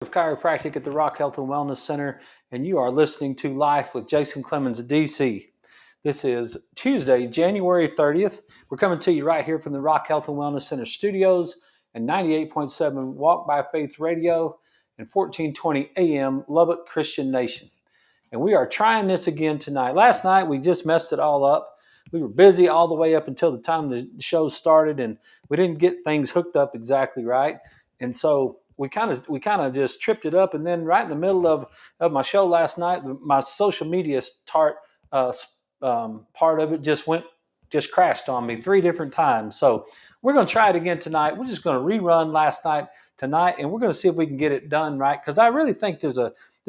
Of chiropractic at the Rock Health and Wellness Center, and you are listening to Life with Jason Clemmons, DC. This is Tuesday, January 30th. We're coming to you right here from the Rock Health and Wellness Center studios and 98.7 Walk by Faith Radio and 1420 AM Lubbock Christian Nation. And we are trying this again tonight. Last night we just messed it all up. We were busy all the way up until the time the show started, and we didn't get things hooked up exactly right. And so we kind of just tripped it up, and then right in the middle of my show last night, my social media part of it just crashed on me 3 different times. So we're going to try it again tonight. We're just going to rerun last night tonight, and we're going to see if we can get it done right, because I really think there's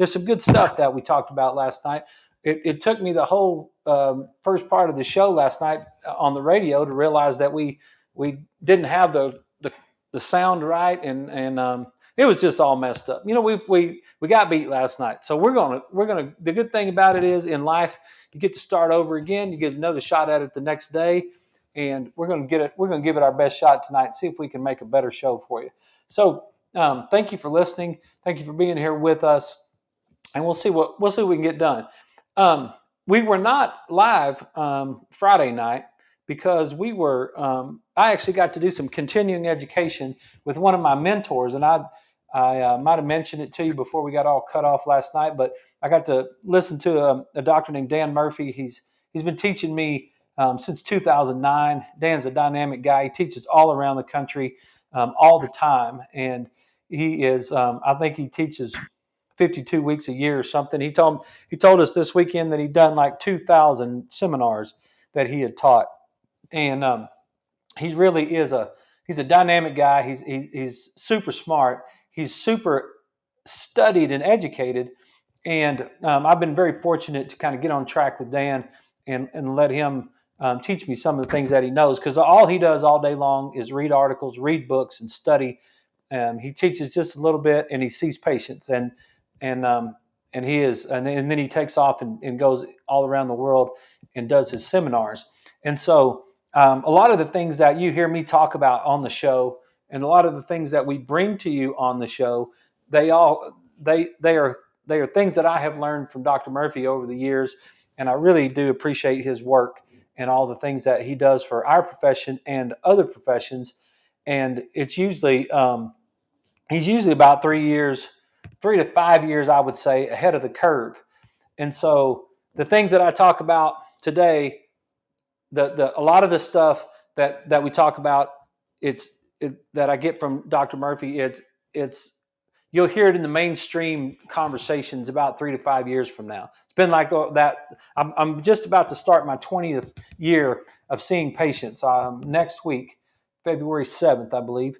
some good stuff that we talked about last night. It took me the whole first part of the show last night on the radio to realize that we didn't have the sound right, and it was just all messed up. You know, we got beat last night. So we're gonna the good thing about it is, in life, you get to start over again. You get another shot at it the next day, and we're gonna give it our best shot tonight and see if we can make a better show for you. So thank you for listening. Thank you for being here with us, and we'll see what we can get done. We were not live Friday night because I actually got to do some continuing education with one of my mentors, and I might have mentioned it to you before we got all cut off last night, but I got to listen to a doctor named Dan Murphy. He's been teaching me since 2009. Dan's a dynamic guy. He teaches all around the country all the time, and he is I think he teaches 52 weeks a year or something. He told us this weekend that he'd done like 2,000 seminars that he had taught, and he really is he's a dynamic guy. He's super smart. He's super studied and educated, and I've been very fortunate to kind of get on track with Dan and let him teach me some of the things that he knows, because all he does all day long is read articles, read books, and study. He teaches just a little bit, and he sees patients, and he is, and then he takes off and goes all around the world and does his seminars. And so a lot of the things that you hear me talk about on the show, and a lot of the things that we bring to you on the show, they are things that I have learned from Dr. Murphy over the years, and I really do appreciate his work and all the things that he does for our profession and other professions. And it's usually he's usually about 3 to 5 years, I would say, ahead of the curve. And so the things that I talk about today, a lot of the stuff that we talk about, that I get from Dr. Murphy, it's you'll hear it in the mainstream conversations about 3 to 5 years from now. It's been like that. I'm just about to start my 20th year of seeing patients. Next week, February 7th, I believe,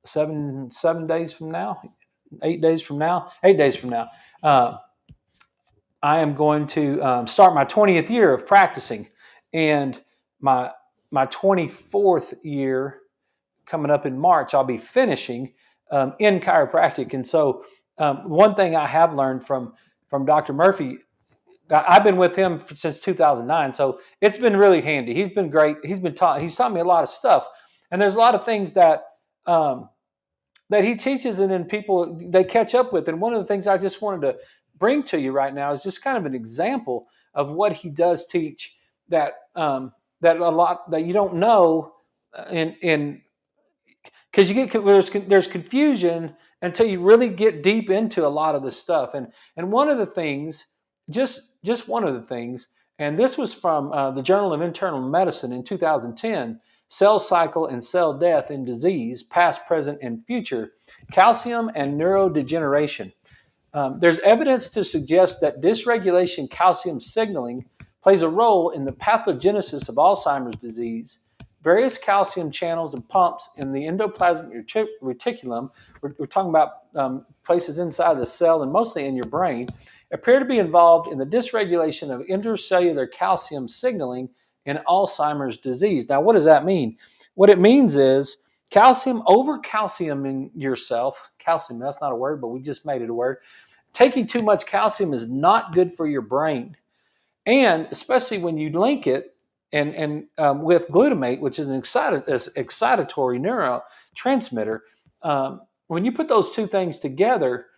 7 days from now, 8 days from now, I am going to start my 20th year of practicing, and my 24th year coming up in March. I'll be finishing in chiropractic. And so one thing I have learned from Dr. Murphy, I've been with him since 2009, so it's been really handy. He's been great. He's taught me a lot of stuff, and there's a lot of things that he teaches, and then people, they catch up with. And one of the things I just wanted to bring to you right now is just kind of an example of what he does teach that a lot that you don't know, in because there's confusion until you really get deep into a lot of this stuff. And one of the things, just one of the things, and this was from the Journal of Internal Medicine in 2010, Cell Cycle and Cell Death in Disease, Past, Present, and Future, Calcium and Neurodegeneration. There's evidence to suggest that dysregulation calcium signaling plays a role in the pathogenesis of Alzheimer's disease. Various calcium channels and pumps in the endoplasmic reticulum, we're talking about places inside the cell and mostly in your brain, appear to be involved in the dysregulation of intracellular calcium signaling in Alzheimer's disease. Now, what does that mean? What it means is over-calciuming yourself. Calcium, that's not a word, but we just made it a word. Taking too much calcium is not good for your brain. And especially when you link it with glutamate, which is an excitatory neurotransmitter, when you put those two things together,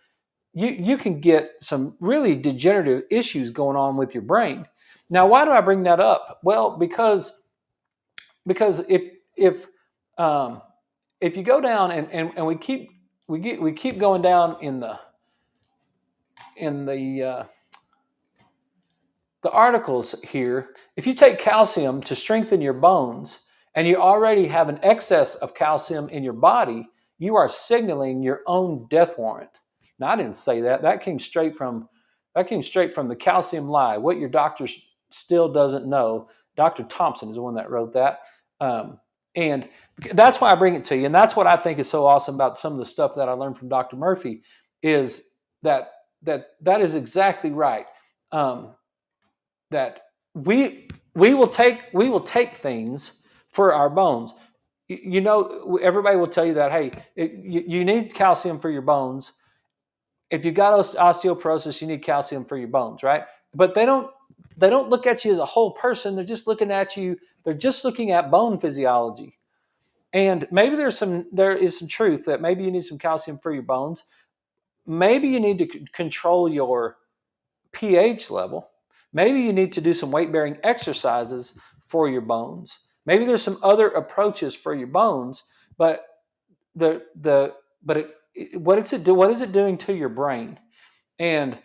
you can get some really degenerative issues going on with your brain. Now, why do I bring that up? Well, because um, if you go down and we keep going down in the articles here, if you take calcium to strengthen your bones and you already have an excess of calcium in your body, you are signaling your own death warrant. Now, I didn't say that. That came straight from the calcium lie. What your doctor still doesn't know. Dr. Thompson is the one that wrote that. And that's why I bring it to you. And that's what I think is so awesome about some of the stuff that I learned from Dr. Murphy is that is exactly right. That we will take things for our bones. You know, everybody will tell you that, hey, you need calcium for your bones. If you've got osteoporosis, you need calcium for your bones, right? But they don't look at you as a whole person. They're just looking at you. They're just looking at bone physiology. And maybe there is some truth that maybe you need some calcium for your bones. Maybe you need to control your pH level. Maybe you need to do some weight-bearing exercises for your bones. Maybe there's some other approaches for your bones, but what is it doing to your brain? And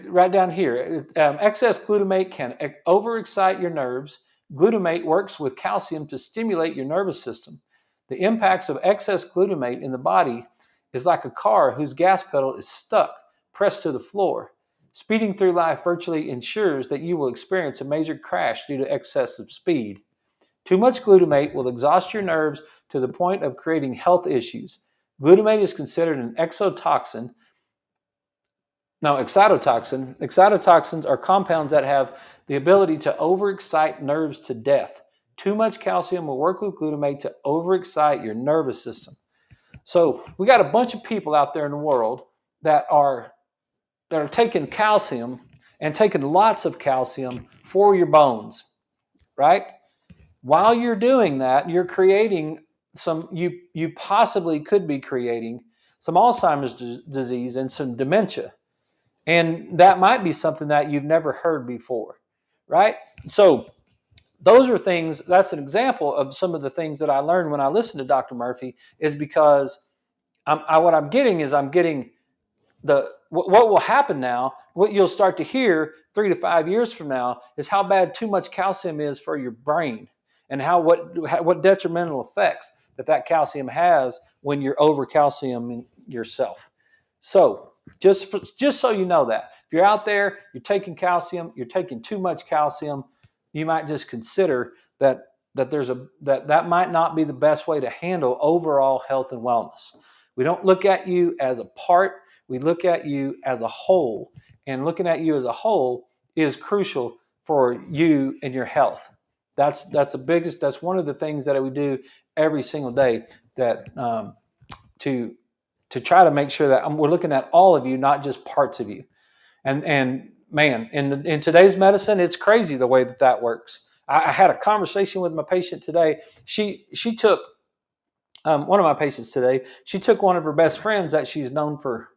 right down here, excess glutamate can overexcite your nerves. Glutamate works with calcium to stimulate your nervous system. The impacts of excess glutamate in the body is like a car whose gas pedal is stuck, pressed to the floor. Speeding through life virtually ensures that you will experience a major crash due to excessive speed. Too much glutamate will exhaust your nerves to the point of creating health issues. Glutamate is considered an exotoxin. Now, excitotoxin. Excitotoxins are compounds that have the ability to overexcite nerves to death. Too much calcium will work with glutamate to overexcite your nervous system. So we got a bunch of people out there in the world that are taking calcium and taking lots of calcium for your bones, right? While you're doing that, you're creating you possibly could be creating some Alzheimer's disease and some dementia. And that might be something that you've never heard before, right? So those are things, that's an example of some of the things that I learned when I listened to Dr. Murphy, is because I'm getting what will happen now, what you'll start to hear 3 to 5 years from now is how bad too much calcium is for your brain and what detrimental effects that calcium has when you're over calciuming yourself. So just so you know that. If you're out there, you're taking calcium, you're taking too much calcium, you might just consider that might not be the best way to handle overall health and wellness. We don't look at you as a part, we look at you as a whole. And looking at you as a whole is crucial for you and your health. That's one of the things that we do every single day, that to try to make sure that we're looking at all of you, not just parts of you. And man, in today's medicine, it's crazy the way that works. I had a conversation with my patient today. She took one of my patients today. She took one of her best friends that she's known for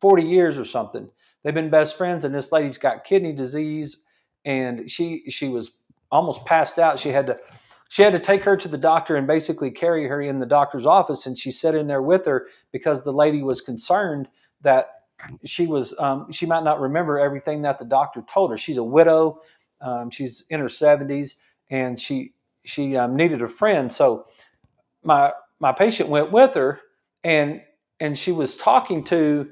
40 years or something. They've been best friends, and this lady's got kidney disease, and she was almost passed out. She had to take her to the doctor and basically carry her in the doctor's office, and she sat in there with her because the lady was concerned that she might not remember everything that the doctor told her. She's a widow. She's in her 70s, and she needed a friend. So my patient went with her, and she was talking to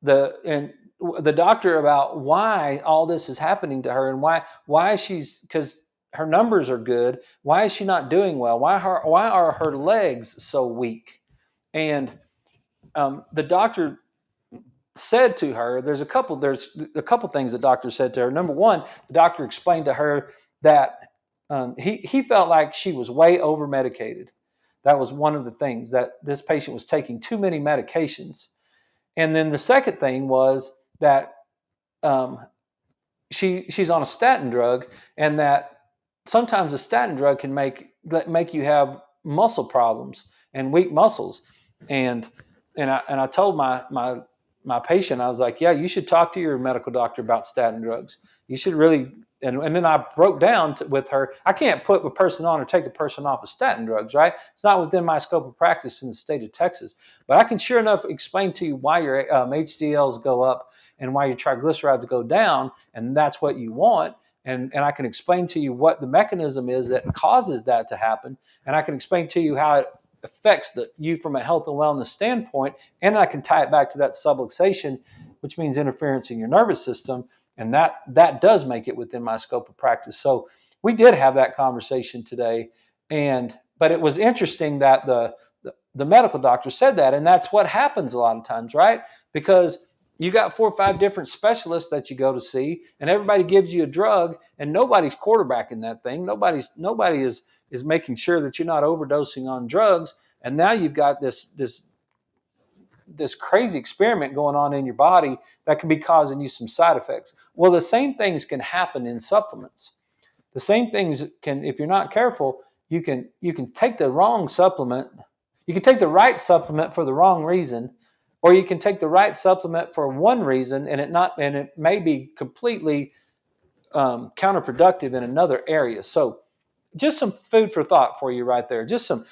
the doctor about why all this is happening to her, and why she's, because her numbers are good. Why is she not doing well? Why are her legs so weak? And the doctor said to her, there's a couple things the doctor said to her. Number one, the doctor explained to her that he felt like she was way over medicated. That was one of the things, that this patient was taking too many medications. And then the second thing was that she's on a statin drug, and that sometimes a statin drug can make you have muscle problems and weak muscles. And I told my patient, I was like, yeah, you should talk to your medical doctor about statin drugs. You should really, and then I broke down with her. I can't put a person on or take a person off of statin drugs, right? It's not within my scope of practice in the state of Texas. But I can sure enough explain to you why your HDLs go up and why your triglycerides go down, and that's what you want. And I can explain to you what the mechanism is that causes that to happen. And I can explain to you how it affects you from a health and wellness standpoint. And I can tie it back to that subluxation, which means interference in your nervous system. And that does make it within my scope of practice. So we did have that conversation today. But it was interesting that the medical doctor said that. And that's what happens a lot of times, right? Because you got 4 or 5 different specialists that you go to see, and everybody gives you a drug, and nobody's quarterbacking that thing. Nobody is making sure that you're not overdosing on drugs. And now you've got this crazy experiment going on in your body that can be causing you some side effects. Well, the same things can happen in supplements. The same things can, if you're not careful, you can take the wrong supplement. You can take the right supplement for the wrong reason, or you can take the right supplement for one reason and it may be completely counterproductive in another area. So just some food for thought for you right there. Just some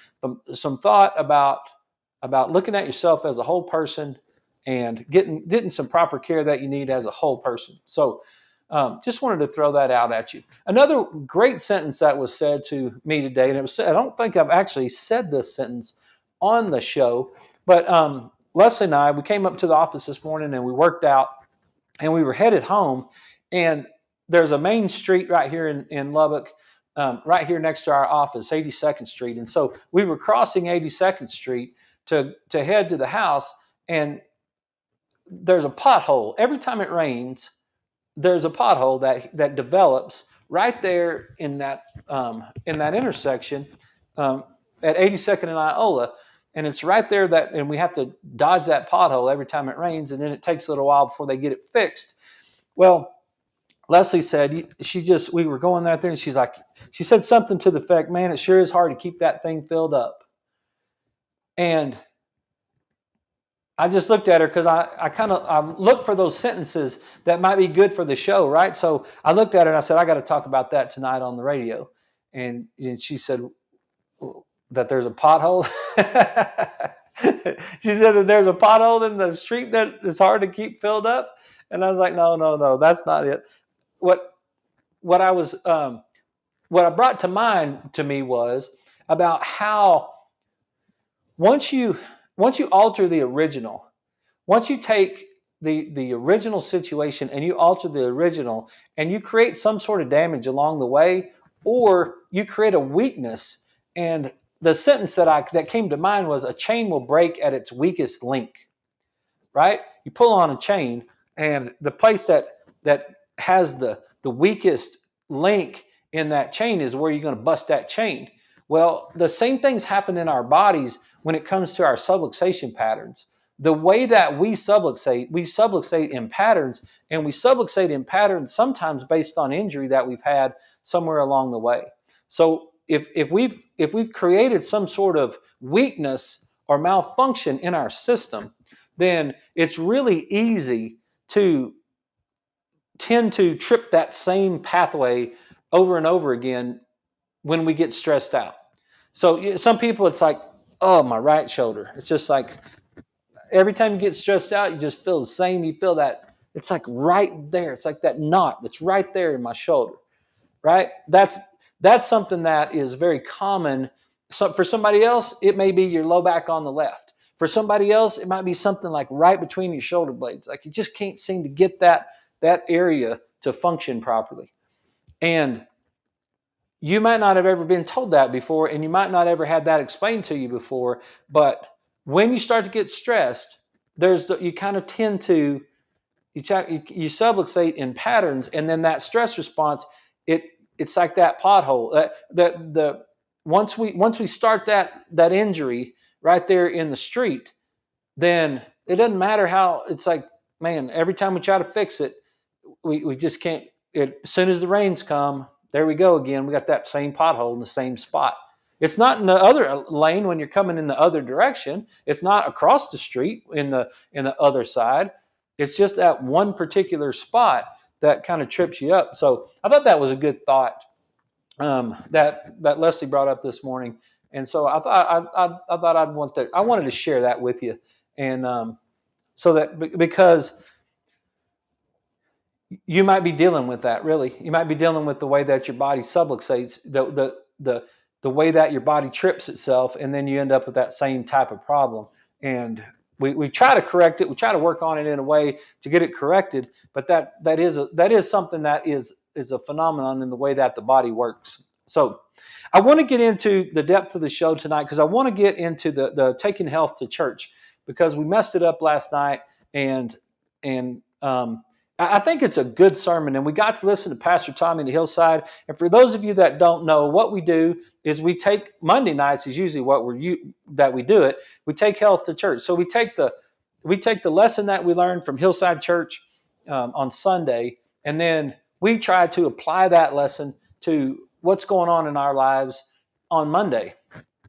thought about looking at yourself as a whole person and getting some proper care that you need as a whole person. So just wanted to throw that out at you. Another great sentence that was said to me today, and I don't think I've actually said this sentence on the show, but Leslie and I, we came up to the office this morning and we worked out and we were headed home, and there's a main street right here in Lubbock, right here next to our office, 82nd Street. And so we were crossing 82nd Street to head to the house, and there's a pothole. Every time it rains, there's a pothole that develops right there in that intersection at 82nd and Iola. And it's right there and we have to dodge that pothole every time it rains, and then it takes a little while before they get it fixed. Well, Leslie said we were going right there, and she said something to the effect, man, it sure is hard to keep that thing filled up. And I just looked at her because I look for those sentences that might be good for the show, right? So I looked at her and I said, I got to talk about that tonight on the radio. And she said that there's a pothole. She said that there's a pothole in the street that is hard to keep filled up. And I was like, no, that's not it. What I brought to mind to me was about how once you alter the original, once you take the original situation and you alter the original and you create some sort of damage along the way, or you create a weakness. And the sentence that came to mind was, a chain will break at its weakest link, right? You pull on a chain, and the place that has the weakest link in that chain is where you're going to bust that chain. Well, the same things happen in our bodies when it comes to our subluxation patterns. The way that we subluxate in patterns, and we subluxate in patterns sometimes based on injury that we've had somewhere along the way. So if we've created some sort of weakness or malfunction in our system, then it's really easy to tend to trip that same pathway over and over again when we get stressed out. So some people, it's like, oh, my right shoulder. It's just like every time you get stressed out, you just feel the same. You feel that it's like right there. It's like that knot that's right there in my shoulder, right? That's something that is very common. So for somebody else, it may be your low back on the left. For somebody else, it might be something like right between your shoulder blades. Like you just can't seem to get that area to function properly. And you might not have ever been told that before, and you might not ever had that explained to you before. But when you start to get stressed, you kind of tend to you subluxate in patterns, and then that stress response, it's like that pothole. Once we start that injury right there in the street, then it doesn't matter how. It's like, man, every time we try to fix it, we just can't. As soon as the rains come, there we go again. We got that same pothole in the same spot. It's not in the other lane when you're coming in the other direction. It's not across the street in the other side. It's just that one particular spot that kind of trips you up. So I thought that was a good thought that Leslie brought up this morning, and so I thought I wanted to share that with you, and so that because you might be dealing with that. Really, you might be dealing with the way that your body subluxates, the way that your body trips itself, and then you end up with that same type of problem. And we try to correct it. We try to work on it in a way to get it corrected. But that is something that is a phenomenon in the way that the body works. So I want to get into the depth of the show tonight because I want to get into the taking health to church, because we messed it up last night, and I think it's a good sermon, and we got to listen to Pastor Tommy in the Hillside. And for those of you that don't know, what we do is we take Monday nights is usually that we do it. We take health to church. So we take the lesson that we learned from Hillside Church on Sunday, and then we try to apply that lesson to what's going on in our lives on Monday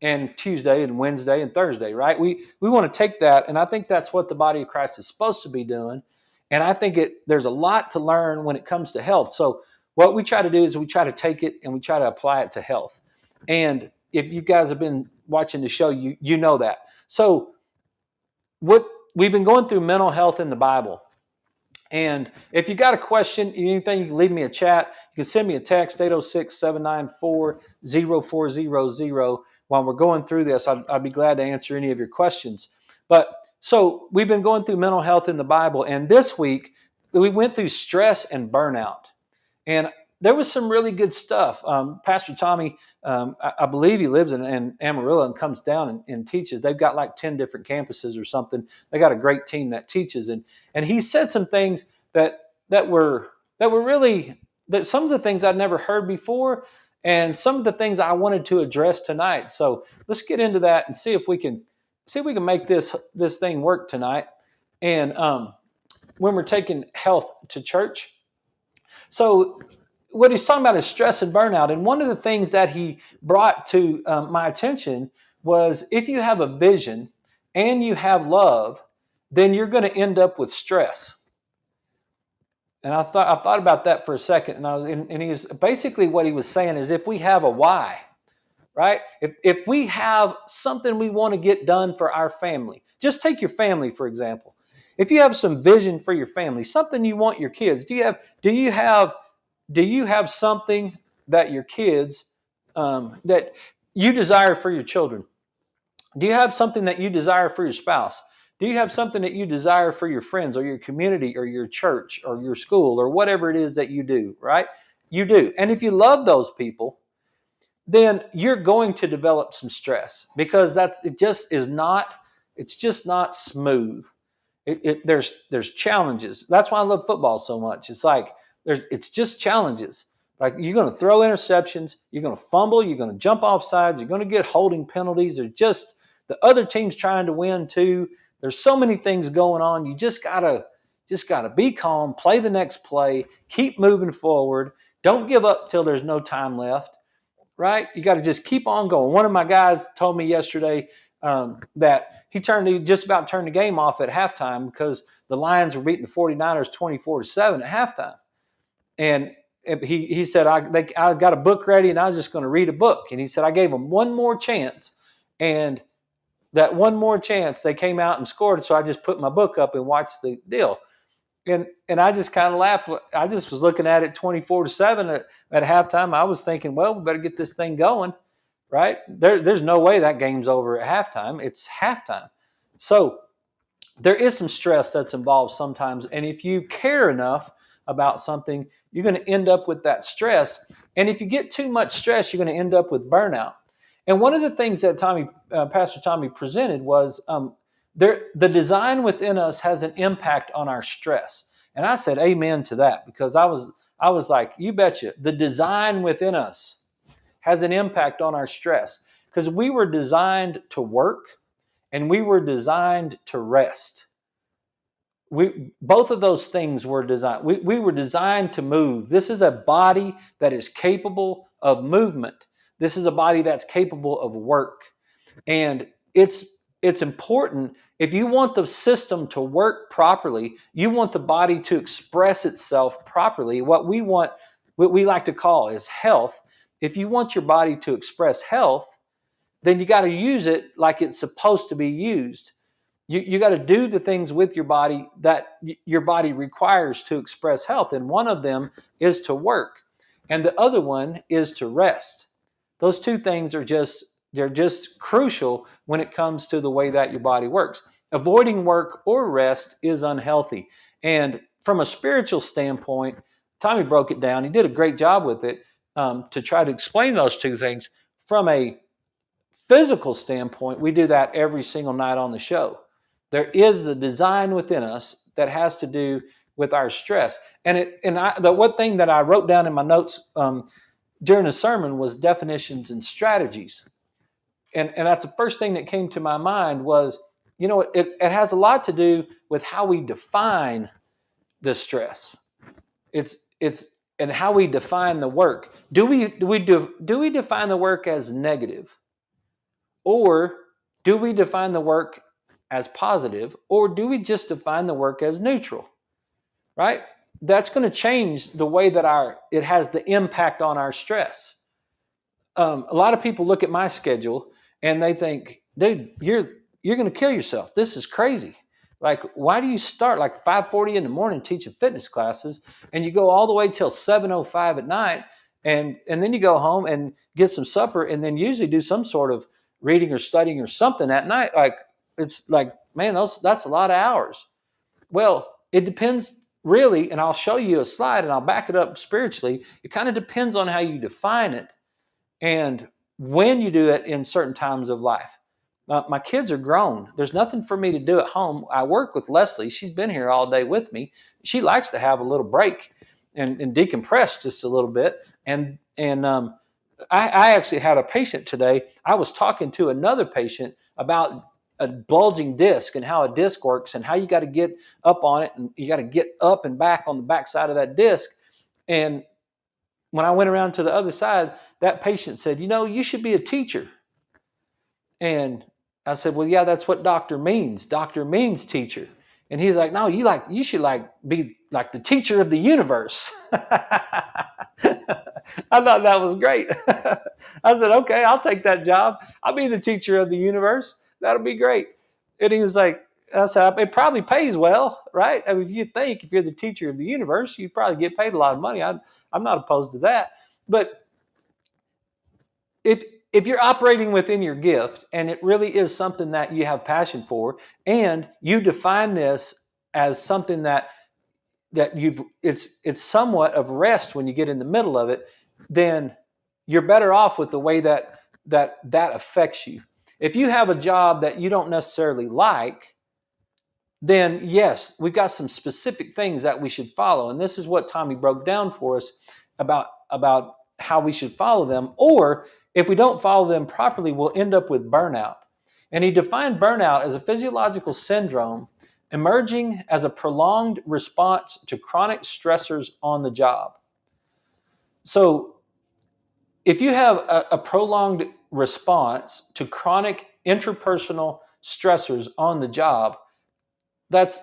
and Tuesday and Wednesday and Thursday, right? We want to take that, and I think that's what the body of Christ is supposed to be doing. And I think there's a lot to learn when it comes to health. So what we try to do is we try to take it and we try to apply it to health. And if you guys have been watching the show, you know that. So what we've been going through mental health in the Bible. And if you got a question, anything, you can leave me a chat. You can send me a text, 806-794-0400. While we're going through this, I'd be glad to answer any of your questions. But so we've been going through mental health in the Bible, and this week we went through stress and burnout. And there was some really good stuff. Pastor Tommy, I believe he lives in Amarillo and comes down and teaches. They've got like 10 different campuses or something. They got a great team that teaches. And he said some things that were really, that some of the things I'd never heard before, and some of the things I wanted to address tonight. So let's get into that and see if we can make this thing work tonight. And when we're taking health to church. So what he's talking about is stress and burnout. And one of the things that he brought to my attention was, if you have a vision and you have love, then you're going to end up with stress. And I thought about that for a second, and he was basically, what he was saying is, if we have a why, right? If we have something we want to get done for our family, just take your family for example. If you have some vision for your family, something you want your kids, do you have something that your kids that you desire for your children? Do you have something that you desire for your spouse? Do you have something that you desire for your friends or your community or your church or your school or whatever it is that you do, right? You do. And if you love those people, then you're going to develop some stress, because it's just not smooth. There's challenges. That's why I love football so much. It's like it's just challenges. Like, you're going to throw interceptions, you're going to fumble, you're going to jump off sides, you're going to get holding penalties. There's just the other team's trying to win too. There's so many things going on. You just gotta be calm, play the next play, keep moving forward. Don't give up till there's no time left. Right? You got to just keep on going. One of my guys told me yesterday that he just about turned the game off at halftime because the Lions were beating the 49ers 24-7 at halftime. And he said, I got a book ready and I was just going to read a book. And he said, I gave them one more chance. And that one more chance, they came out and scored. So I just put my book up and watched the deal. And I just kind of laughed. I just was looking at it 24-7 at halftime. I was thinking, well, we better get this thing going, right? There's no way that game's over at halftime. It's halftime. So there is some stress that's involved sometimes. And if you care enough about something, you're going to end up with that stress. And if you get too much stress, you're going to end up with burnout. And one of the things that Pastor Tommy presented was the design within us has an impact on our stress. And I said amen to that, because I was like, you betcha, the design within us has an impact on our stress, because we were designed to work and we were designed to rest. Both of those things were designed. We were designed to move. This is a body that is capable of movement. This is a body that's capable of work. And it's important. If you want the system to work properly, you want the body to express itself properly. What we like to call is health. If you want your body to express health, then you got to use it like it's supposed to be used. You got to do the things with your body that your body requires to express health. And one of them is to work. And the other one is to rest. Those two things they're just crucial when it comes to the way that your body works. Avoiding work or rest is unhealthy. And from a spiritual standpoint, Tommy broke it down. He did a great job with it to try to explain those two things. From a physical standpoint, we do that every single night on the show. There is a design within us that has to do with our stress. The one thing that I wrote down in my notes during the sermon was definitions and strategies. And that's the first thing that came to my mind was, it has a lot to do with how we define the stress. It's and how we define the work. Do we define the work as negative? Or do we define the work as positive? Or do we just define the work as neutral? Right? That's going to change the way that it has the impact on our stress. A lot of people look at my schedule and they think, dude, you're going to kill yourself. This is crazy. Like, why do you start like 5:40 in the morning teaching fitness classes and you go all the way till 7:05 at night and then you go home and get some supper and then usually do some sort of reading or studying or something at night? Like, it's like, man, that's a lot of hours. Well, it depends really, and I'll show you a slide and I'll back it up spiritually. It kind of depends on how you define it and when you do it in certain times of life. My kids are grown. There's nothing for me to do at home. I work with Leslie. She's been here all day with me. She likes to have a little break and decompress just a little bit. And I actually had a patient today. I was talking to another patient about a bulging disc and how a disc works and how you got to get up on it and you got to get up and back on the back side of that disc. And when I went around to the other side, that patient said, you should be a teacher. And I said, well, yeah, that's what doctor means. Doctor means teacher. And he's like, no, you should be like the teacher of the universe. I thought that was great. I said, okay, I'll take that job. I'll be the teacher of the universe. That'll be great. And he was like, I said, it probably pays well, right? I mean, if you're the teacher of the universe, you probably get paid a lot of money. I'm not opposed to that. But if you're operating within your gift and it really is something that you have passion for and you define this as something that it's somewhat of rest when you get in the middle of it, then you're better off with the way that affects you. If you have a job that you don't necessarily like, then yes, we've got some specific things that we should follow. And this is what Tommy broke down for us about how we should follow them. Or if we don't follow them properly, we'll end up with burnout. And he defined burnout as a physiological syndrome emerging as a prolonged response to chronic stressors on the job. So if you have a prolonged response to chronic interpersonal stressors on the job, that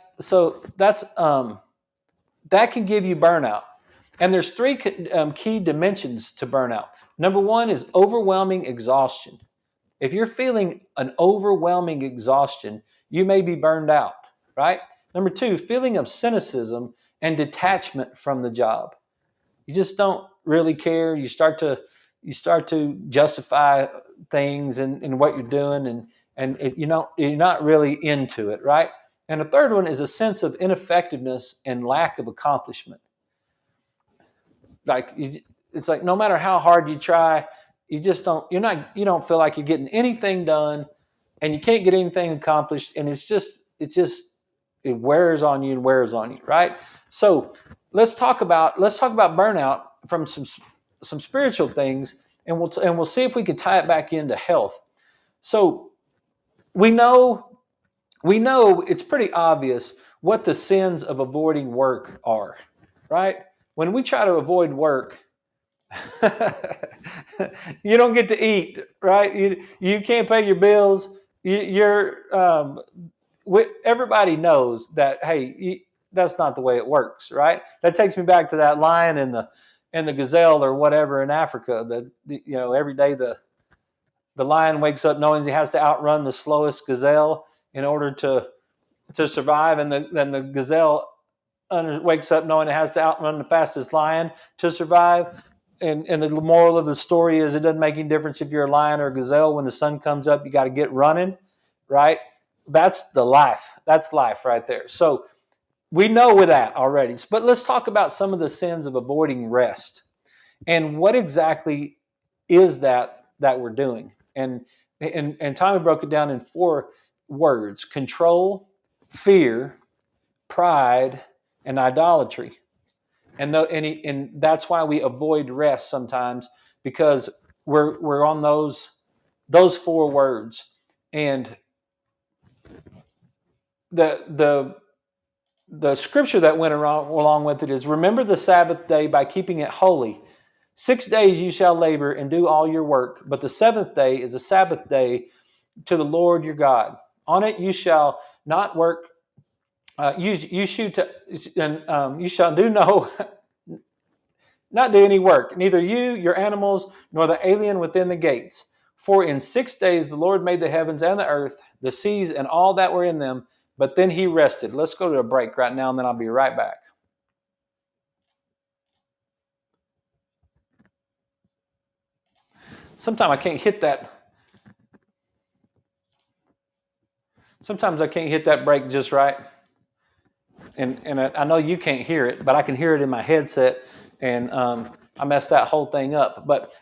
can give you burnout. And there's three key dimensions to burnout. Number one is overwhelming exhaustion. If you're feeling an overwhelming exhaustion, you may be burned out, right? Number two, feeling of cynicism and detachment from the job. You just don't really care. You start to justify things and what you're doing, and you're not really into it, right? And the third one is a sense of ineffectiveness and lack of accomplishment. It's like no matter how hard you try, you don't feel like you're getting anything done, and you can't get anything accomplished, and it wears on you and wears on you, right? So let's talk about burnout from some spiritual things, and we'll see if we can tie it back into health. So we know it's pretty obvious what the sins of avoiding work are, right? When we try to avoid work, You don't get to eat, right? You can't pay your bills. Everybody knows that. Hey, that's not the way it works, right? That takes me back to that lion and the gazelle or whatever in Africa. That every day the lion wakes up knowing he has to outrun the slowest gazelle in order to survive, and the gazelle wakes up knowing it has to outrun the fastest lion to survive. And the moral of the story is it doesn't make any difference if you're a lion or a gazelle. When the sun comes up, you got to get running, right? That's the life. That's life right there. So we know with that already. But let's talk about some of the sins of avoiding rest and what exactly is that we're doing. And Tommy broke it down in 4 words: control, fear, pride, and idolatry. And that's why we avoid rest sometimes, because we're on those 4 words. And the scripture that went along with it is, remember the Sabbath day by keeping it holy. 6 days you shall labor and do all your work, but the 7th day is a Sabbath day to the Lord your God. On it you shall not work. You shall do not do any work, neither you, your animals, nor the alien within the gates. For in 6 days the Lord made the heavens and the earth, the seas, and all that were in them, but then he rested. Let's go to a break right now, and then I'll be right back. Sometimes I can't hit that break just right. And I know you can't hear it, but I can hear it in my headset, and I messed that whole thing up. But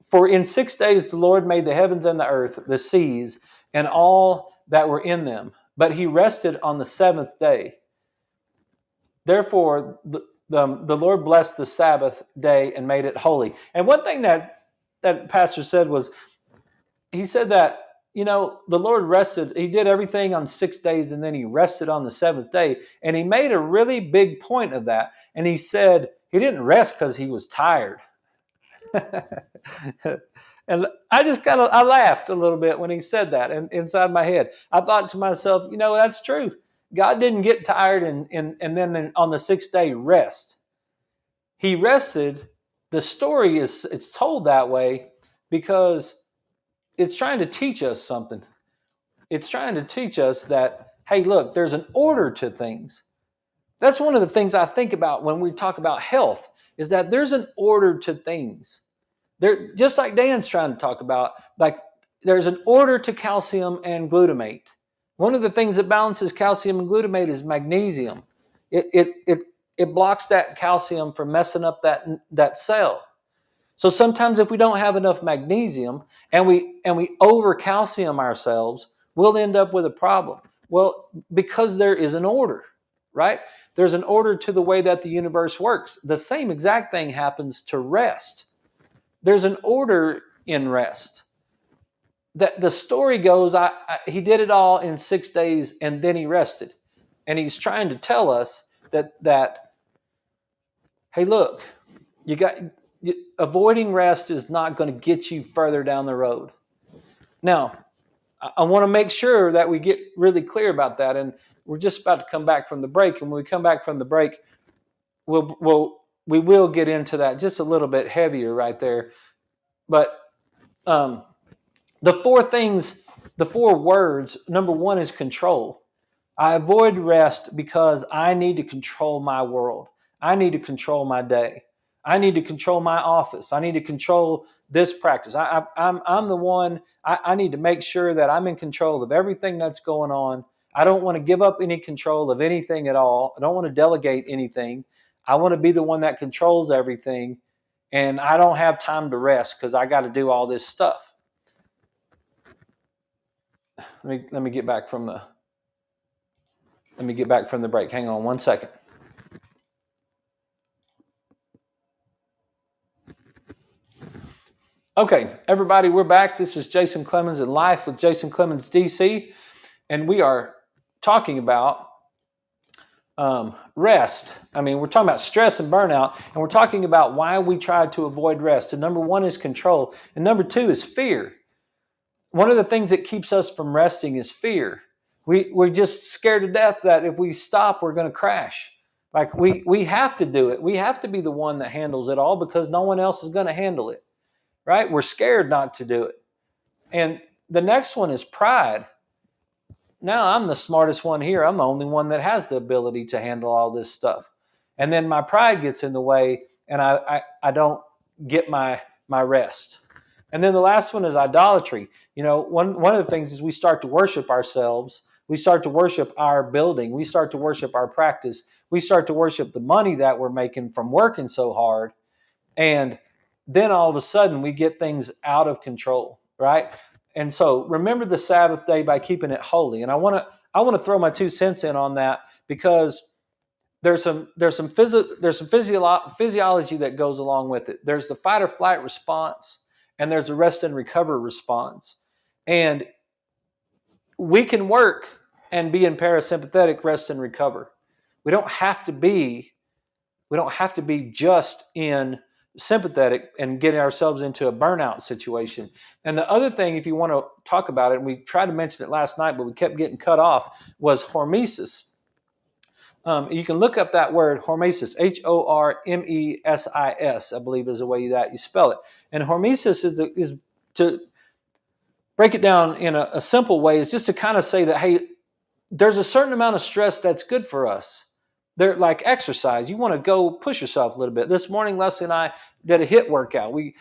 for in 6 days the Lord made the heavens and the earth, the seas, and all that were in them. But he rested on the 7th day. Therefore, the Lord blessed the Sabbath day and made it holy. And one thing that pastor said was, he said that, the Lord rested. He did everything on 6 days, and then he rested on the 7th day. And he made a really big point of that. And he said he didn't rest because he was tired. And I laughed a little bit when he said that, and inside my head I thought to myself, that's true. God didn't get tired and then on the 6th day rest. He rested. The story it's told that way because it's trying to teach us something. It's trying to teach us that, hey, look, there's an order to things. That's one of the things I think about when we talk about health, is that there's an order to things. There, just like Dan's trying to talk about, like there's an order to calcium and glutamate. One of the things that balances calcium and glutamate is magnesium. It blocks that calcium from messing up that cell. So sometimes if we don't have enough magnesium and we over calcium ourselves, we'll end up with a problem. Well, because there is an order, right? There's an order to the way that the universe works. The same exact thing happens to rest. There's an order in rest. That the story goes, he did it all in 6 days and then he rested. And he's trying to tell us that hey, look, avoiding rest is not going to get you further down the road. Now, I want to make sure that we get really clear about that. And we're just about to come back from the break. And when we come back from the break, we will get into that just a little bit heavier right there. But the 4 words, number 1 is control. I avoid rest because I need to control my world. I need to control my day. I need to control my office. I need to control this practice. I'm the one. I need to make sure that I'm in control of everything that's going on. I don't want to give up any control of anything at all. I don't want to delegate anything. I want to be the one that controls everything. And I don't have time to rest because I got to do all this stuff. Let me get back from the break. Hang on one second. Okay, everybody, we're back. This is Jason Clemmons in Life with Jason Clemmons, DC, and we are talking about Rest. I mean, we're talking about stress and burnout, and we're talking about why we try to avoid rest. And number one is control, and number two is fear. One of the things that keeps us from resting is fear. We're just scared to death that if we stop, we're going to crash. Like we have to do it. We have to be the one that handles it all because no one else is going to handle it, right? We're scared not to do it. And the next one is pride. Now I'm the smartest one here. I'm the only one that has the ability to handle all this stuff. And then my pride gets in the way and I don't get my rest. And then the last one is idolatry. You know, one of the things is we start to worship ourselves. We start to worship our building. We start to worship our practice. We start to worship the money that we're making from working so hard. And then all of a sudden we get things out of control, right? And so remember the Sabbath day by keeping it holy. And I want to throw my 2 cents in on that because there's some physiology that goes along with it. There's the fight or flight response, and there's a rest and recover response. And we can work and be in parasympathetic rest and recover. We don't have to be just in sympathetic and getting ourselves into a burnout situation. And the other thing, if you want to talk about it, and we tried to mention it last night, but we kept getting cut off, was hormesis. You can look up that word, hormesis, Hormesis, I believe is the way that you spell it. And hormesis is to break it down in a simple way, is just to kind of say that, hey, there's a certain amount of stress that's good for us. They're like exercise. You want to go push yourself a little bit. This morning, Leslie and I did a HIIT workout. We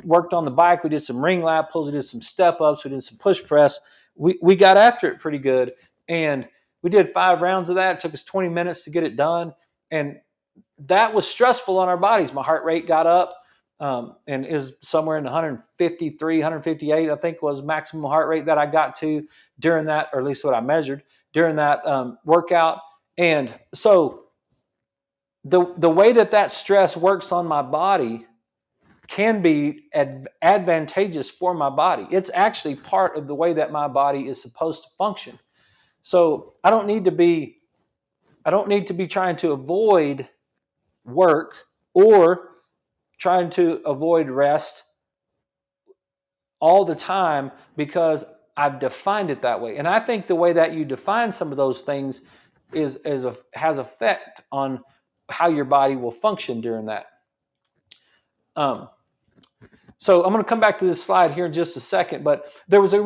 worked on the bike. We did some ring lat pulls. We did some step ups. We did some push press. We got after it pretty good. And we did 5 rounds of that. It took us 20 minutes to get it done. And that was stressful on our bodies. My heart rate got up and is somewhere in 153, 158, I think was maximum heart rate that I got to during that, or at least what I measured during that workout. And so the way that stress works on my body can be advantageous for my body. It's actually part of the way that my body is supposed to function. So I don't need to be trying to avoid work or trying to avoid rest all the time because I've defined it that way. And I think the way that you define some of those things has effect on how your body will function during that. So I'm going to come back to this slide here in just a second, but there was it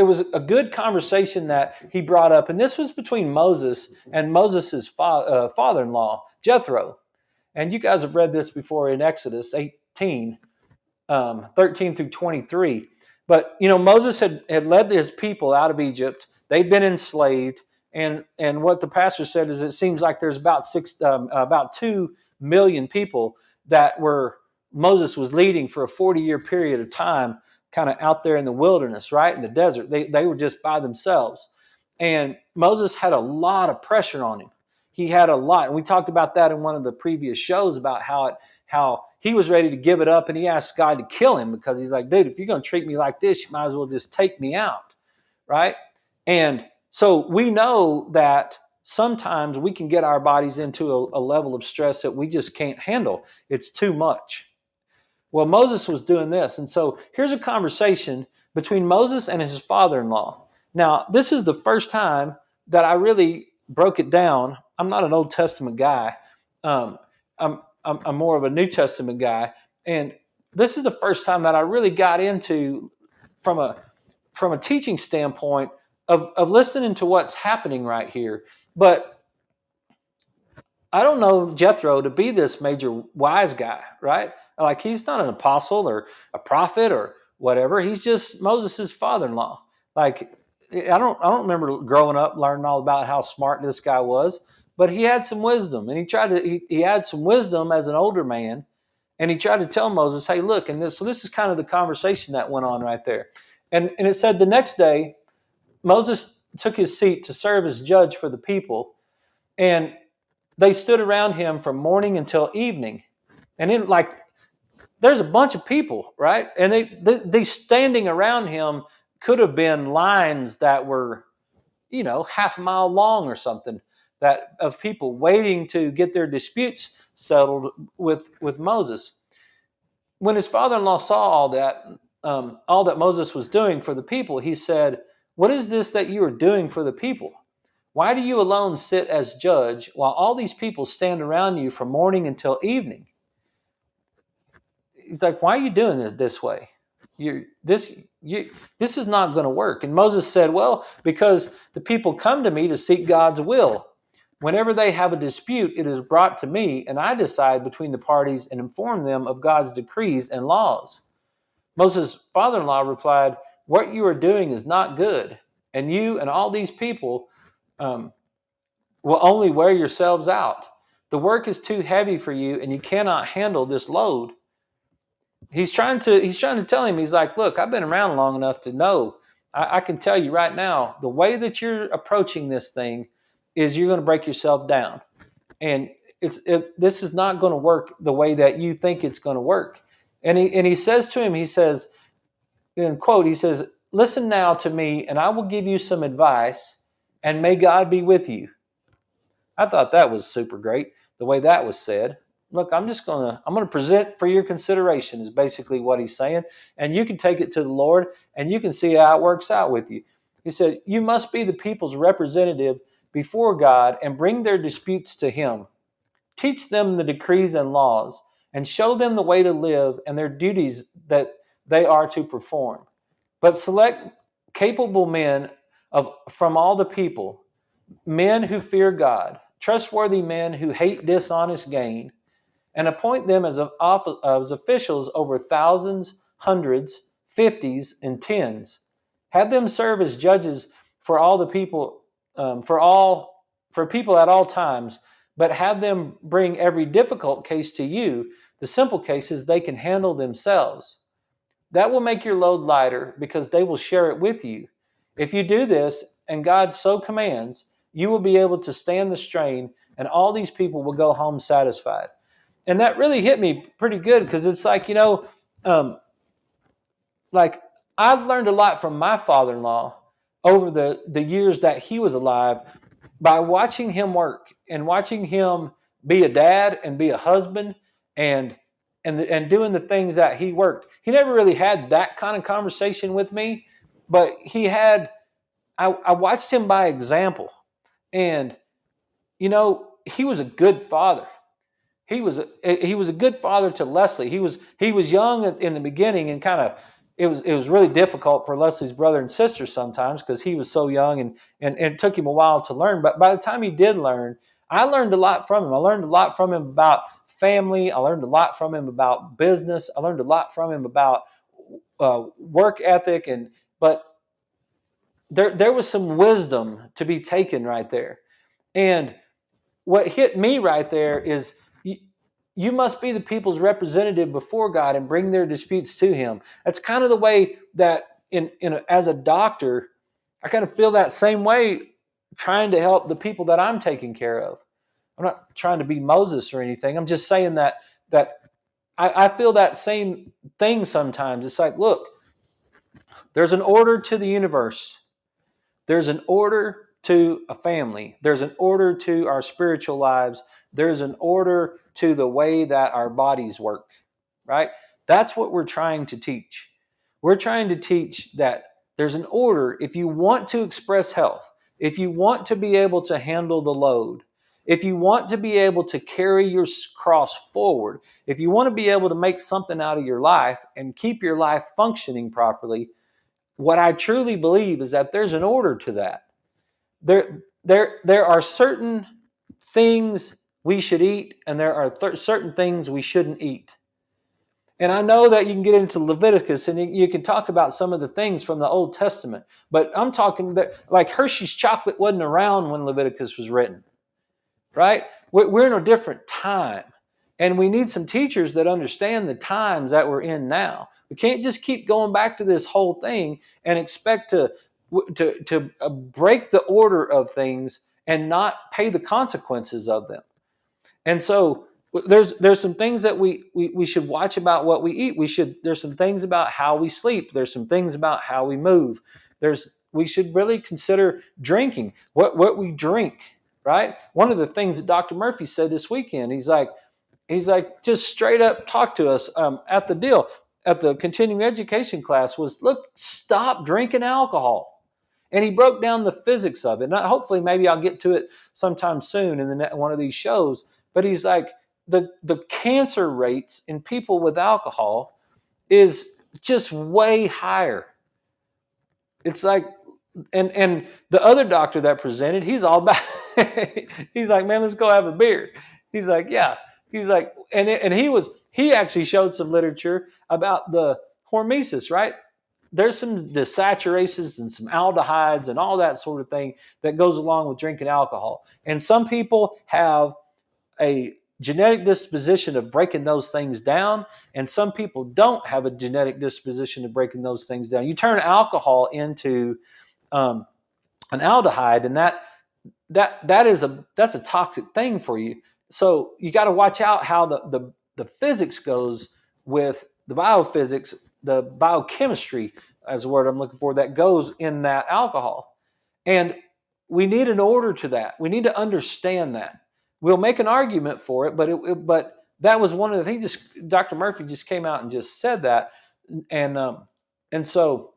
was a good conversation that he brought up, and this was between Moses and Moses' father-in-law, Jethro. And you guys have read this before in Exodus 18, 13 through 23. But, you know, Moses had led his people out of Egypt. They'd been enslaved. And what the pastor said is it seems like there's about 2 million people that Moses was leading for a 40-year period of time, kind of out there in the wilderness, right? In the desert. They were just by themselves. And Moses had a lot of pressure on him. He had a lot. And we talked about that in one of the previous shows about how he was ready to give it up, and he asked God to kill him because he's like, dude, if you're going to treat me like this, you might as well just take me out, right? And so we know that sometimes we can get our bodies into a level of stress that we just can't handle. It's too much. Well, Moses was doing this. And so here's a conversation between Moses and his father-in-law. Now, this is the first time that I really broke it down. I'm not an Old Testament guy. I'm more of a New Testament guy. And this is the first time that I really got into, from a teaching standpoint, of listening to what's happening right here. But I don't know Jethro to be this major wise guy, right? Like, he's not an apostle or a prophet or whatever. He's just Moses' father-in-law. Like, I don't remember growing up learning all about how smart this guy was, but he had some wisdom, and he had some wisdom as an older man, and he tried to tell Moses, hey, look, and this is kind of the conversation that went on right there. And it said the next day, Moses took his seat to serve as judge for the people, and they stood around him from morning until evening. And then, like, there's a bunch of people, right? And they standing around him could have been lines that were, half a mile long or something, that of people waiting to get their disputes settled with Moses. When his father-in-law saw all that Moses was doing for the people, he said, "What is this that you are doing for the people? Why do you alone sit as judge while all these people stand around you from morning until evening?" He's like, "Why are you doing this way? This is not going to work." And Moses said, "Well, because the people come to me to seek God's will. Whenever they have a dispute, it is brought to me, and I decide between the parties and inform them of God's decrees and laws." Moses' father-in-law replied, "What you are doing is not good, and you and all these people will only wear yourselves out. The work is too heavy for you, and you cannot handle this load." He's trying to tell him, he's like, "Look, I've been around long enough to know. I can tell you right now, the way that you're approaching this thing is you're going to break yourself down, and this is not going to work the way that you think it's going to work." And he says to him, he says, in quote, he says, "Listen now to me, and I will give you some advice, and may God be with you." I thought that was super great, the way that was said. Look, I'm going to present for your consideration is basically what he's saying. And you can take it to the Lord and you can see how it works out with you. He said, "You must be the people's representative before God and bring their disputes to him. Teach them the decrees and laws and show them the way to live and their duties that they are to perform. But select capable men from all the people, men who fear God, trustworthy men who hate dishonest gain, and appoint them as officials over thousands, hundreds, fifties, and tens. Have them serve as judges for all the people, for people at all times, but have them bring every difficult case to you. The simple cases they can handle themselves. That will make your load lighter because they will share it with you. If you do this, and God so commands, you will be able to stand the strain, and all these people will go home satisfied." And that really hit me pretty good because it's like, like I've learned a lot from my father-in-law over the years that he was alive by watching him work and watching him be a dad and be a husband and doing the things that he worked. He never really had that kind of conversation with me, but I watched him by example. And, he was a good father. He was a good father to Leslie. He was young in the beginning and kind of it was really difficult for Leslie's brother and sister sometimes because he was so young and it took him a while to learn. But by the time he did learn, I learned a lot from him. I learned a lot from him about family. I learned a lot from him about business. I learned a lot from him about work ethic. But there was some wisdom to be taken right there. And what hit me right there is you must be the people's representative before God and bring their disputes to him. That's kind of the way that as a doctor, I kind of feel that same way trying to help the people that I'm taking care of. I'm not trying to be Moses or anything. I'm just saying that I feel that same thing sometimes. It's like, look, there's an order to the universe. There's an order to a family. There's an order to our spiritual lives. There's an order to the way that our bodies work, right? That's what we're trying to teach. We're trying to teach that there's an order. If you want to express health, if you want to be able to handle the load, if you want to be able to carry your cross forward, if you want to be able to make something out of your life and keep your life functioning properly, what I truly believe is that there's an order to that. There are certain things we should eat, and there are certain things we shouldn't eat. And I know that you can get into Leviticus and you can talk about some of the things from the Old Testament, but I'm talking that like Hershey's chocolate wasn't around when Leviticus was written, right? We're in a different time, and we need some teachers that understand the times that we're in now. We can't just keep going back to this whole thing and expect to break the order of things and not pay the consequences of them. And so there's some things that we should watch about what we eat. There's some things about how we sleep. There's some things about how we move. we should really consider drinking, what we drink, right? One of the things that Dr. Murphy said this weekend, he's like, just straight up talk to us at the deal, at the continuing education class was, look, stop drinking alcohol. And he broke down the physics of it. And hopefully maybe I'll get to it sometime soon in one of these shows. But he's like, the cancer rates in people with alcohol is just way higher. It's like, and the other doctor that presented, he's all about, he's like, man, let's go have a beer. He's like, yeah. He's like, and he actually showed some literature about the hormesis, right? There's some desaturases and some aldehydes and all that sort of thing that goes along with drinking alcohol. And some people have a genetic disposition of breaking those things down, and some people don't have a genetic disposition of breaking those things down. You turn alcohol into an aldehyde, and that's a toxic thing for you. So you got to watch out how the physics goes with the biophysics, the biochemistry, as the word I'm looking for, that goes in that alcohol. And we need an order to that. We need to understand that. We'll make an argument for it, but that was one of the things. Dr. Murphy just came out and just said that, and so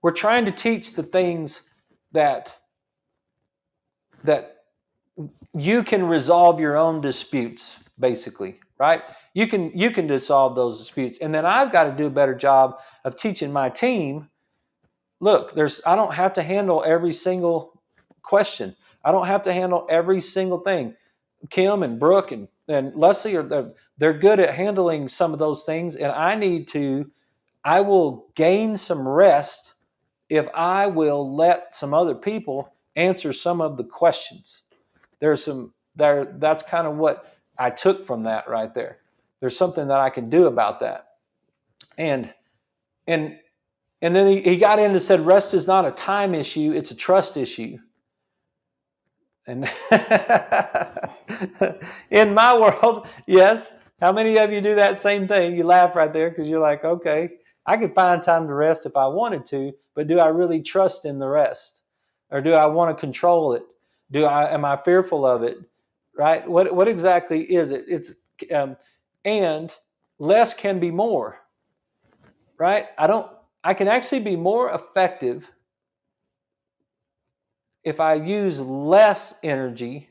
we're trying to teach the things that you can resolve your own disputes, basically, right? You can dissolve those disputes, and then I've got to do a better job of teaching my team. Look, I don't have to handle every single question. I don't have to handle every single thing. Kim and Brooke and Leslie they're good at handling some of those things, and I will gain some rest if I will let some other people answer some of the questions. That's kind of what I took from that right there. There's something that I can do about that. And then he got in and said, rest is not a time issue, it's a trust issue. And in my world, yes. How many of you do that same thing? You laugh right there because you're like, okay, I could find time to rest if I wanted to, but do I really trust in the rest? Or do I want to control it? Am I fearful of it? Right? What exactly is it? It's and less can be more. Right? I can actually be more effective if I use less energy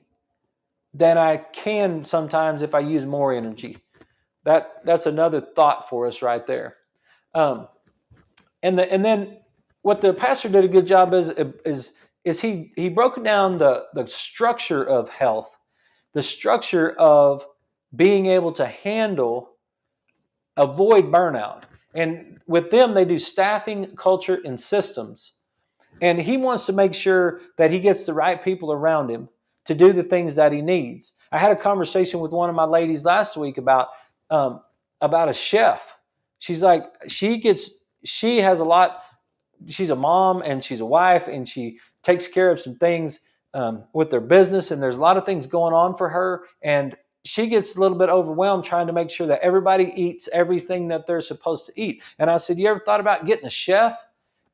than I can sometimes if I use more energy. That's another thought for us right there. And then what the pastor did a good job is he broke down the structure of health, the structure of being able to avoid burnout. And with them, they do staffing, culture, and systems. And he wants to make sure that he gets the right people around him to do the things that he needs. I had a conversation with one of my ladies last week about a chef. She's like, she has a lot. She's a mom and she's a wife, and she takes care of some things with their business, and there's a lot of things going on for her, and she gets a little bit overwhelmed trying to make sure that everybody eats everything that they're supposed to eat. And I said, you ever thought about getting a chef?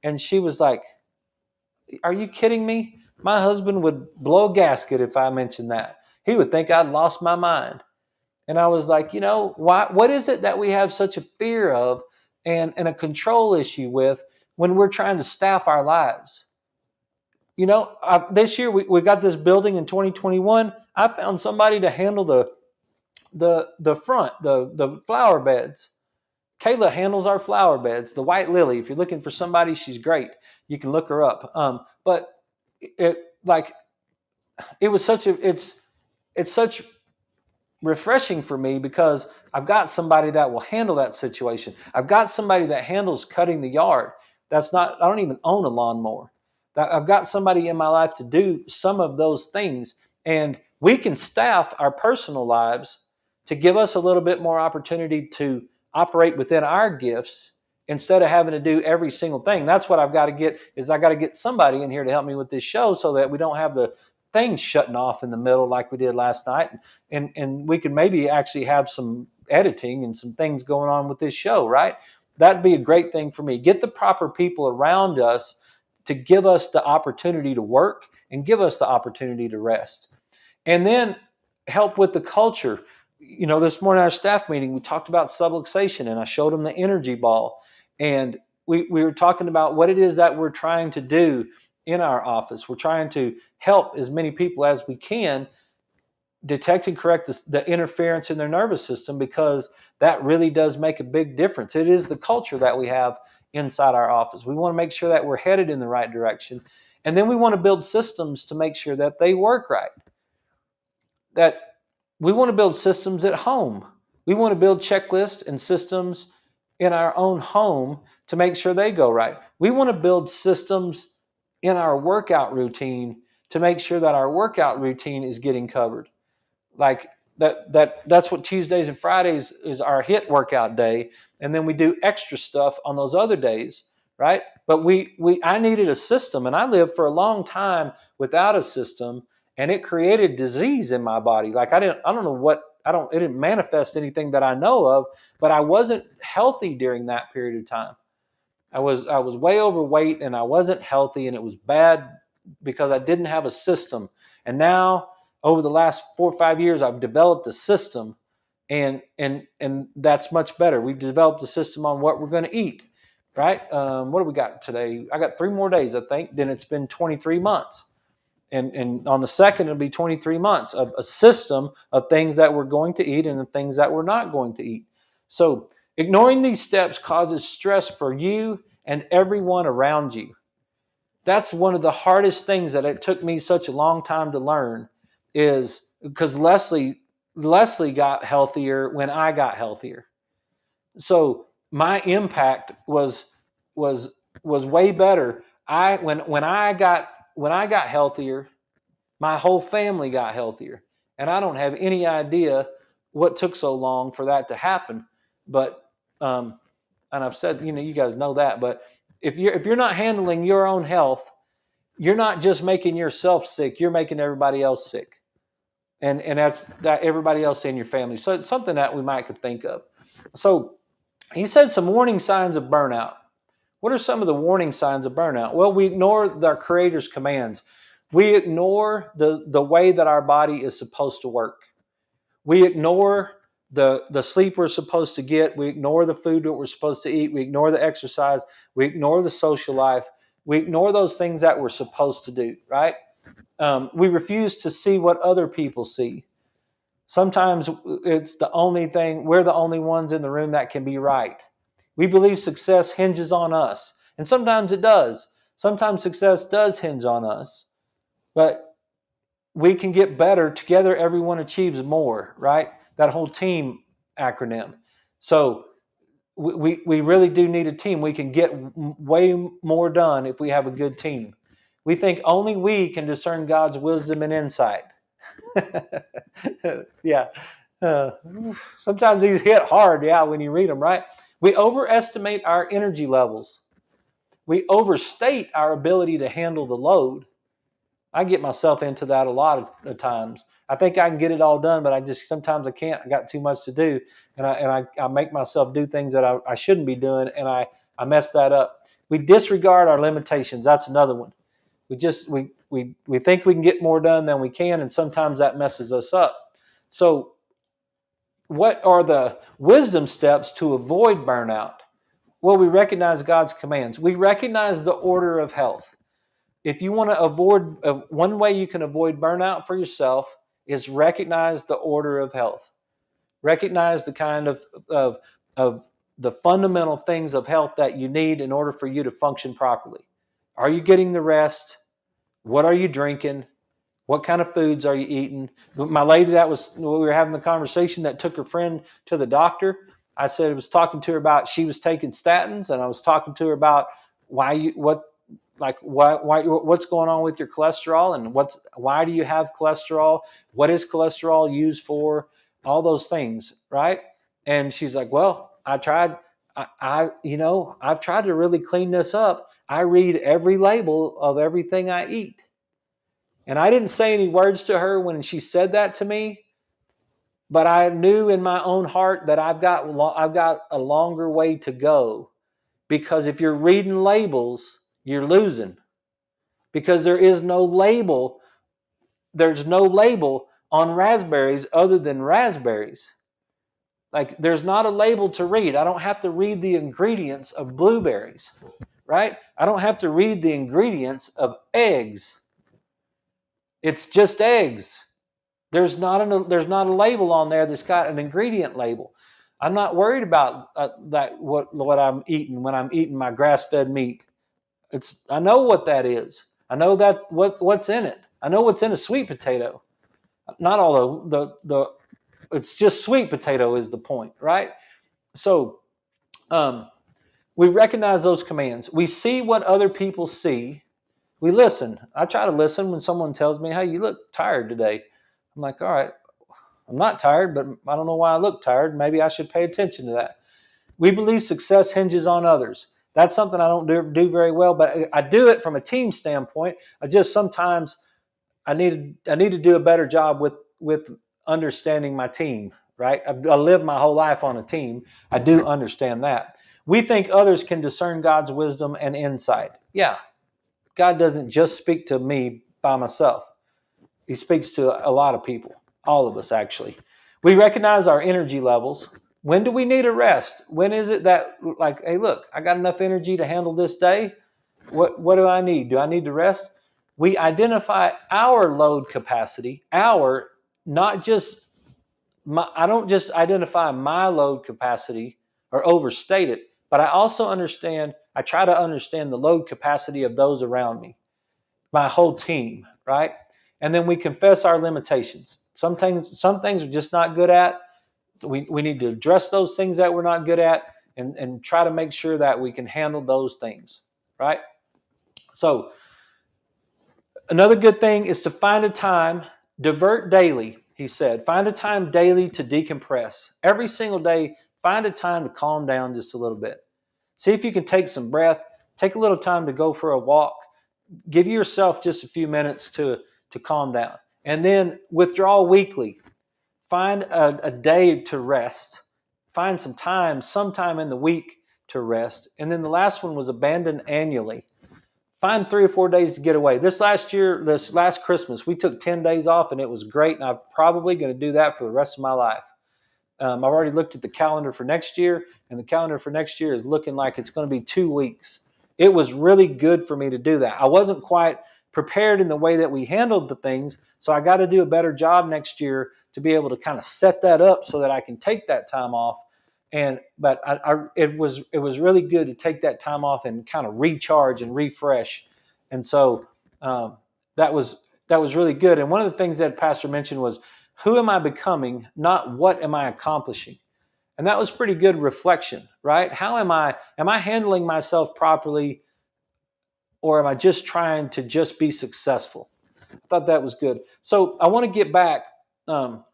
And she was like, are you kidding me? My husband would blow a gasket if I mentioned that. He would think I'd lost my mind. And I was like, what is it that we have such a fear of and a control issue with when we're trying to staff our lives? This year we got this building in 2021. I found somebody to handle the front, the flower beds. Kayla handles our flower beds, the White Lily. If you're looking for somebody, she's great. You can look her up. But it's such refreshing for me because I've got somebody that will handle that situation. I've got somebody that handles cutting the yard. I don't even own a lawnmower. I've got somebody in my life to do some of those things, and we can staff our personal lives to give us a little bit more opportunity to operate within our gifts instead of having to do every single thing. That's what I've got to get, is I got to get somebody in here to help me with this show so that we don't have the things shutting off in the middle like we did last night. And we can maybe actually have some editing and some things going on with this show, right? That'd be a great thing for me. Get the proper people around us to give us the opportunity to work and give us the opportunity to rest. And then help with the culture. This morning at our staff meeting, we talked about subluxation, and I showed them the energy ball. And we were talking about what it is that we're trying to do in our office. We're trying to help as many people as we can detect and correct the interference in their nervous system, because that really does make a big difference. It is the culture that we have inside our office. We want to make sure that we're headed in the right direction. And then we want to build systems to make sure that they work right. That we want to build systems at home. We want to build checklists and systems in our own home to make sure they go right. We want to build systems in our workout routine to make sure that our workout routine is getting covered. Like that's what Tuesdays and Fridays is, our HIIT workout day, and then we do extra stuff on those other days, right? But I needed a system, and I lived for a long time without a system, and it created disease in my body. Like it didn't manifest anything that I know of, but I wasn't healthy during that period of time. I was way overweight, and I wasn't healthy, and it was bad because I didn't have a system. And now, over the last 4 or 5 years, I've developed a system, and that's much better. We've developed a system on what we're going to eat, right? What do we got today? I got 3 more days, I think. Then it's been 23 months. And on the 2nd, it'll be 23 months of a system of things that we're going to eat and the things that we're not going to eat. So ignoring these steps causes stress for you and everyone around you. That's one of the hardest things that it took me such a long time to learn, is because Leslie got healthier when I got healthier. So my impact was way better. When I got healthier, my whole family got healthier. And I don't have any idea what took so long for that to happen. But and I've said, you guys know that, but if you're not handling your own health, you're not just making yourself sick, you're making everybody else sick. And that's that everybody else in your family. So it's something that we might could think of. So he said some warning signs of burnout. What are some of the warning signs of burnout? Well, we ignore our Creator's commands. We ignore the way that our body is supposed to work. We ignore the sleep we're supposed to get. We ignore the food that we're supposed to eat. We ignore the exercise. We ignore the social life. We ignore those things that we're supposed to do, right? We refuse to see what other people see. Sometimes it's the only thing, we're the only ones in the room that can be right. We believe success hinges on us. And sometimes it does. Sometimes success does hinge on us. But we can get better. Together, everyone achieves more, right? That whole team acronym. So we really do need a team. We can get way more done if we have a good team. We think only we can discern God's wisdom and insight. Yeah. Sometimes these hit hard, when you read them, right? We overestimate our energy levels. We overstate our ability to handle the load. I get myself into that a lot of times. I think I can get it all done, but sometimes I can't. I got too much to do, and I make myself do things that I shouldn't be doing, and I mess that up. We disregard our limitations. That's another one. We think we can get more done than we can, and sometimes that messes us up. So what are the wisdom steps to avoid burnout? Well, we recognize God's commands. We recognize the order of health. If you want to avoid, one way you can avoid burnout for yourself is recognize the order of health. Recognize the kind of the fundamental things of health that you need in order for you to function properly. Are you getting the rest? What are you drinking? What kind of foods are you eating? My lady we were having the conversation that took her friend to the doctor. I was talking to her about, she was taking statins, and I was talking to her about what's going on with your cholesterol, and why do you have cholesterol? What is cholesterol used for? All those things, right? And she's like, well, I've tried to really clean this up. I read every label of everything I eat. And I didn't say any words to her when she said that to me, but I knew in my own heart that I've got a longer way to go, because if you're reading labels, you're losing. because there is no label. There's no label on raspberries other than raspberries. Like, there's not a label to read. I don't have to read the ingredients of blueberries, right? I don't have to read the ingredients of eggs. It's just eggs. There's not a label on there that's got an ingredient label. I'm not worried about what I'm eating when I'm eating my grass-fed meat. I know what that is. I know that what's in it. I know what's in a sweet potato. Not all the it's just sweet potato is the point, right? So we recognize those commands. We see what other people see. We listen. I try to listen when someone tells me, "Hey, you look tired today." I'm like, "All right, I'm not tired, but I don't know why I look tired. Maybe I should pay attention to that." We believe success hinges on others. That's something I don't do very well, but I do it from a team standpoint. I just sometimes I need to do a better job with understanding my team, right? I lived my whole life on a team. I do understand that. We think others can discern God's wisdom and insight. Yeah, God doesn't just speak to me by myself. He speaks to a lot of people, all of us actually. We recognize our energy levels. When do we need a rest? When is it that, like, hey, look, I got enough energy to handle this day? What do I need? Do I need to rest? We identify our load capacity, not just I don't just identify my load capacity or overstate it, but I also I try to understand the load capacity of those around me, my whole team, right? And then we confess our limitations. Some things we're just not good at. We need to address those things that we're not good at and try to make sure that we can handle those things, right? So another good thing is to find a time, divert daily, he said. Find a time daily to decompress. Every single day, find a time to calm down just a little bit. See if you can take some breath, take a little time to go for a walk, give yourself just a few minutes to calm down. And then withdraw weekly. Find a day to rest. Find sometime in the week to rest. And then the last one was abandon annually. Find 3 or 4 days to get away. This last Christmas, we took 10 days off and it was great. And I'm probably going to do that for the rest of my life. I've already looked at the calendar for next year, and the calendar for next year is looking like it's going to be 2 weeks. It was really good for me to do that. I wasn't quite prepared in the way that we handled the things, so I got to do a better job next year to be able to kind of set that up so that I can take that time off. But it was really good to take that time off and kind of recharge and refresh. And so that was really good. And one of the things that Pastor mentioned was, who am I becoming, not what am I accomplishing? And that was pretty good reflection, right? How am I handling myself properly, or am I just trying to just be successful? I thought that was good. So I want to get back. I'm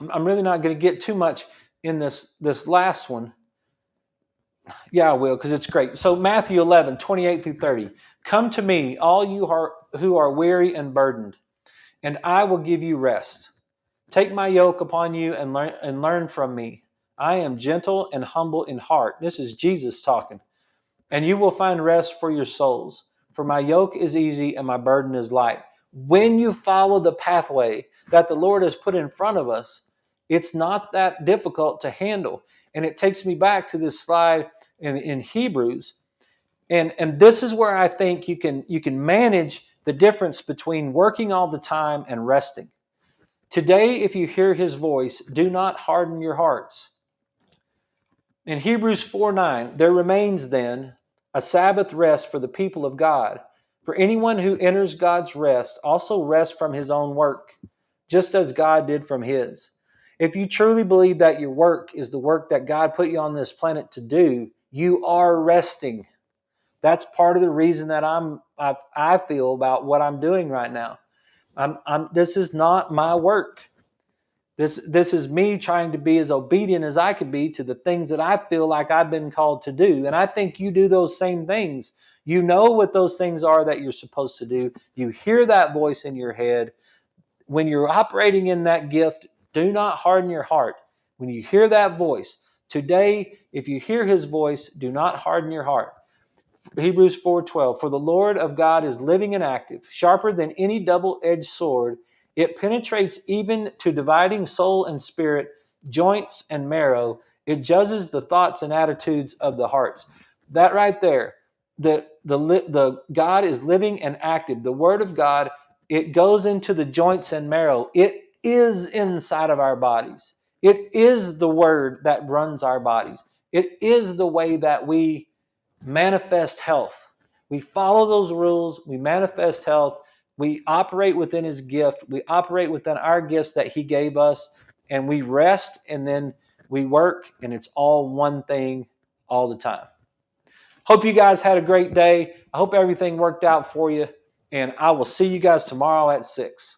really not going to get too much in this last one. Yeah, I will, because it's great. So Matthew 11, 28 through 30. Come to me, all you who are weary and burdened, and I will give you rest. Take my yoke upon you and learn from me. I am gentle and humble in heart. This is Jesus talking. And you will find rest for your souls. For my yoke is easy and my burden is light. When you follow the pathway that the Lord has put in front of us, it's not that difficult to handle. And it takes me back to this slide in Hebrews. And this is where I think you can manage the difference between working all the time and resting. Today, if you hear his voice, do not harden your hearts. In Hebrews 4:9, there remains then a Sabbath rest for the people of God. For anyone who enters God's rest also rests from his own work, just as God did from his. If you truly believe that your work is the work that God put you on this planet to do, you are resting. That's part of the reason that I feel about what I'm doing right now. This is not my work. This is me trying to be as obedient as I could be to the things that I feel like I've been called to do. And I think you do those same things. You know what those things are that you're supposed to do. You hear that voice in your head. When you're operating in that gift, do not harden your heart. When you hear that voice, today, if you hear his voice, do not harden your heart. Hebrews 4:12. For the Lord of God is living and active, sharper than any double-edged sword. It penetrates even to dividing soul and spirit, joints and marrow. It judges the thoughts and attitudes of the hearts. That right there, the God is living and active. The Word of God, it goes into the joints and marrow. It is inside of our bodies. It is the Word that runs our bodies. It is the way that we manifest health. We follow those rules. We manifest health. We operate within His gift. We operate within our gifts that He gave us, and we rest, and then we work, and it's all one thing all the time. Hope you guys had a great day. I hope everything worked out for you, and I will see you guys tomorrow at 6.